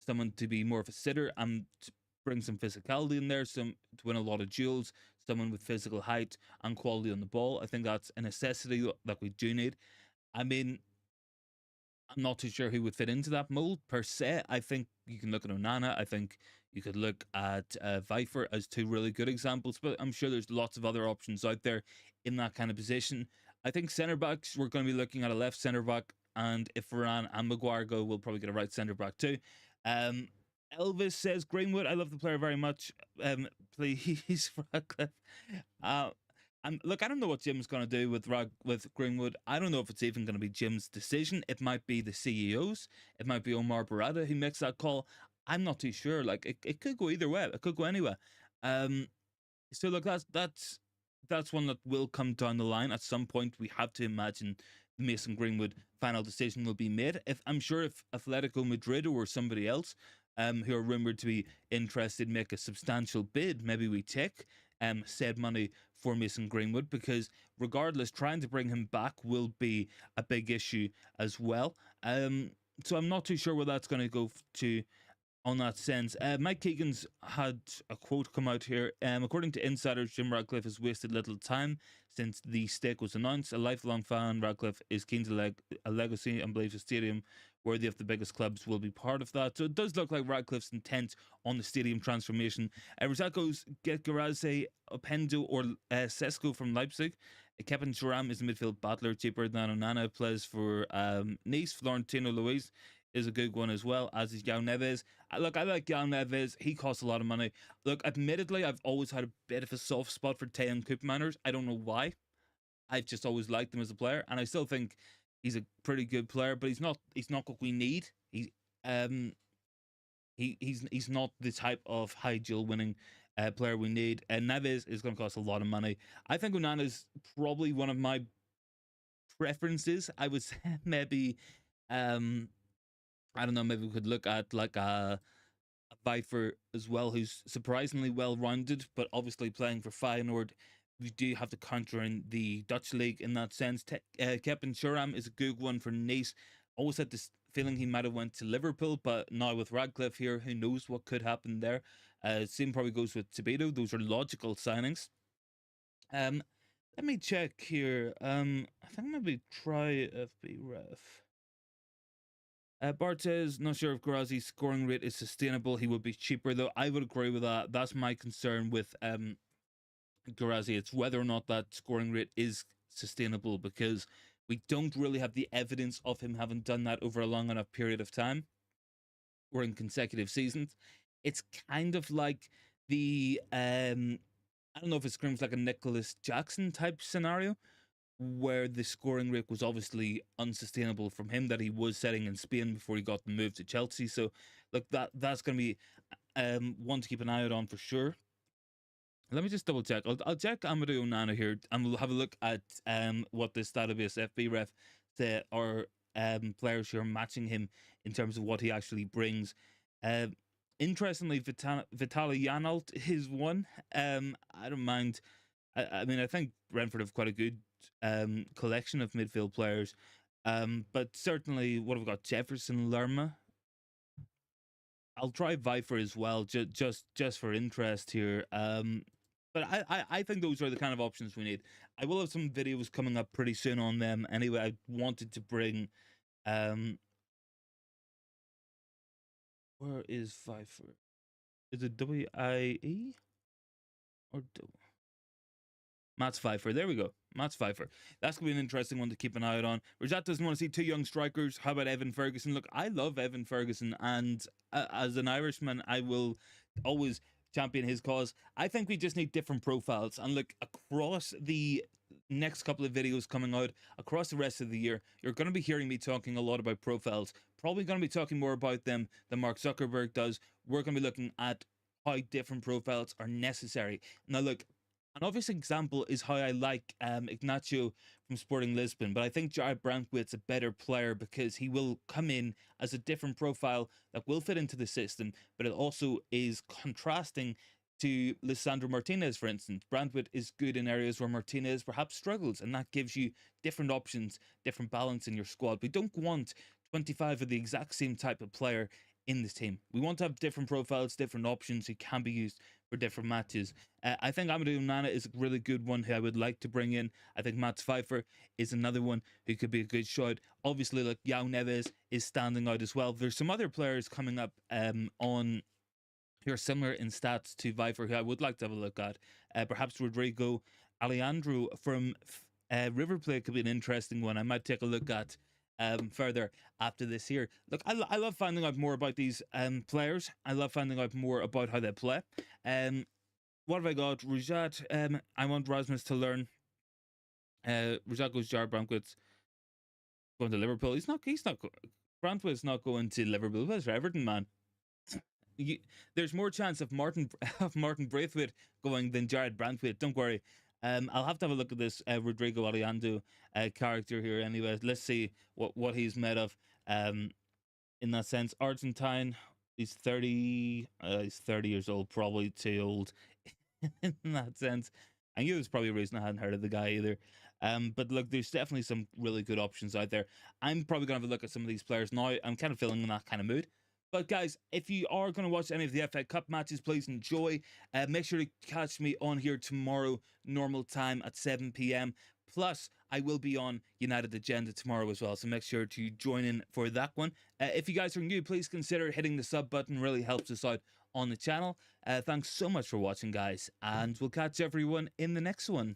someone to be more of a sitter and to bring some physicality in there, some to win a lot of duels, someone with physical height and quality on the ball. I think that's a necessity that we do need. I mean, I'm not too sure who would fit into that mold per se. I think you can look at Onana. I think you could look at Vifer as two really good examples, but I'm sure there's lots of other options out there in that kind of position. I think centre backs, we're going to be looking at a left centre back, and if Varane and Maguire go, we'll probably get a right centre back too. Elvis says Greenwood, I love the player very much. Please, Radcliffe. And look, I don't know what Jim's going to do with Greenwood. I don't know if it's even going to be Jim's decision. It might be the CEO's. It might be Omar Barada who makes that call. I'm not too sure. Like, it could go either way. It could go anywhere. So look, that's one that will come down the line at some point. We have to imagine the Mason Greenwood final decision will be made. I'm sure if Atletico Madrid or somebody else, who are rumored to be interested, make a substantial bid, maybe we take said money for Mason Greenwood, because regardless, trying to bring him back will be a big issue as well. So I'm not too sure where that's going to go to on that sense. Mike Keegan's had a quote come out here. According to insiders, Jim Radcliffe has wasted little time since the stake was announced. A lifelong fan, Radcliffe is keen to a legacy and believes a stadium worthy of the biggest clubs will be part of that. So it does look like Radcliffe's intent on the stadium transformation. Rosaco's get Garazze, Opendo or Sesko from Leipzig. Kevin Thuram is a midfield battler, cheaper than Onana, plays for Nice. Florentino Luis is a good one as well, as is Yao Neves. Look, I like Yao Neves. He costs a lot of money. Look, admittedly, I've always had a bit of a soft spot for Tejan Koopmeiners. I don't know why. I've just always liked him as a player, and I still think he's a pretty good player, but he's not what we need. He's not the type of high duel winning player we need. And Neves is going to cost a lot of money. I think Onana is probably one of my preferences. I would say maybe, I don't know, maybe we could look at like a Viper as well, who's surprisingly well rounded, but obviously playing for Feyenoord. We do have to counter in the Dutch league in that sense. Kevin Shuram is a good one for Nice. Always had this feeling he might have went to Liverpool, but now with Radcliffe here, who knows what could happen there. Same probably goes with Tobato. Those are logical signings. Um, Let me check here. I think maybe try FB Ref. Barthez, not sure if Garazi's scoring rate is sustainable. He would be cheaper, though. I would agree with that. That's my concern with Garazi. It's whether or not that scoring rate is sustainable, because we don't really have the evidence of him having done that over a long enough period of time or in consecutive seasons. It's kind of like the I don't know if it screams like a Nicholas Jackson type scenario, where the scoring rate was obviously unsustainable from him that he was setting in Spain before he got the move to Chelsea. So, look, that's going to be one to keep an eye out on for sure. Let me just double check. I'll check Amadou Onana here, and we'll have a look at what this database FB Ref say are players who are matching him in terms of what he actually brings. Interestingly, Vitaly Janalt is one. I don't mind. I mean, I think Brentford have quite a good collection of midfield players. But certainly, what have we got? Jefferson Lerma. I'll try Viper as well, just for interest here. But I think those are the kind of options we need. I will have some videos coming up pretty soon on them. Anyway, I wanted to bring. Where is Viper? Is it WIE or Mats Pfeiffer? There we go. Mats Pfeiffer. That's going to be an interesting one to keep an eye out on. Rajat doesn't want to see two young strikers. How about Evan Ferguson? Look, I love Evan Ferguson, and as an Irishman, I will always champion his cause. I think we just need different profiles. And look, across the next couple of videos coming out, across the rest of the year, you're going to be hearing me talking a lot about profiles. Probably going to be talking more about them than Mark Zuckerberg does. We're going to be looking at how different profiles are necessary. Now, look, an obvious example is how I like Ignacio from Sporting Lisbon, but I think Jared Brandtwitt's a better player because he will come in as a different profile that will fit into the system, but it also is contrasting to Lisandro Martinez, for instance. Brandtwitt is good in areas where Martinez perhaps struggles, and that gives you different options, different balance in your squad. We don't want 25 of the exact same type of player in this team. We want to have different profiles, different options who can be used for different matches. I think Amadou Onana is a really good one who I would like to bring in. I think Mats Pfeiffer is another one who could be a good shout. Obviously, like João Neves is standing out as well. There's some other players coming up on who are similar in stats to Pfeiffer who I would like to have a look at. Perhaps Rodrigo Alejandro from River Plate could be an interesting one. I might take a look at further after this here. Look, I love finding out more about these players. I love finding out more about how they play. What have I got? Rajat, I want Rasmus to learn. Rajat goes Jared Brandtwitt's going to Liverpool. He's not Brandtwitt's not going to Liverpool. That's for Everton, man. There's more chance of Martin Braithwaite going than Jared Brandtwitt. Don't worry. I'll have to have a look at this Rodrigo Alejandro character here. Anyway, let's see what he's made of. In that sense, Argentine. He's 30. He's 30 years old. Probably too old in that sense. I knew there's probably a reason I hadn't heard of the guy either. But look, there's definitely some really good options out there. I'm probably gonna have a look at some of these players now. I'm kind of feeling in that kind of mood. But guys, if you are going to watch any of the FA Cup matches, please enjoy. Make sure to catch me on here tomorrow, normal time at 7 p.m. Plus, I will be on United Agenda tomorrow as well, so make sure to join in for that one. If you guys are new, please consider hitting the sub button. Really helps us out on the channel. Thanks so much for watching, guys, and we'll catch everyone in the next one.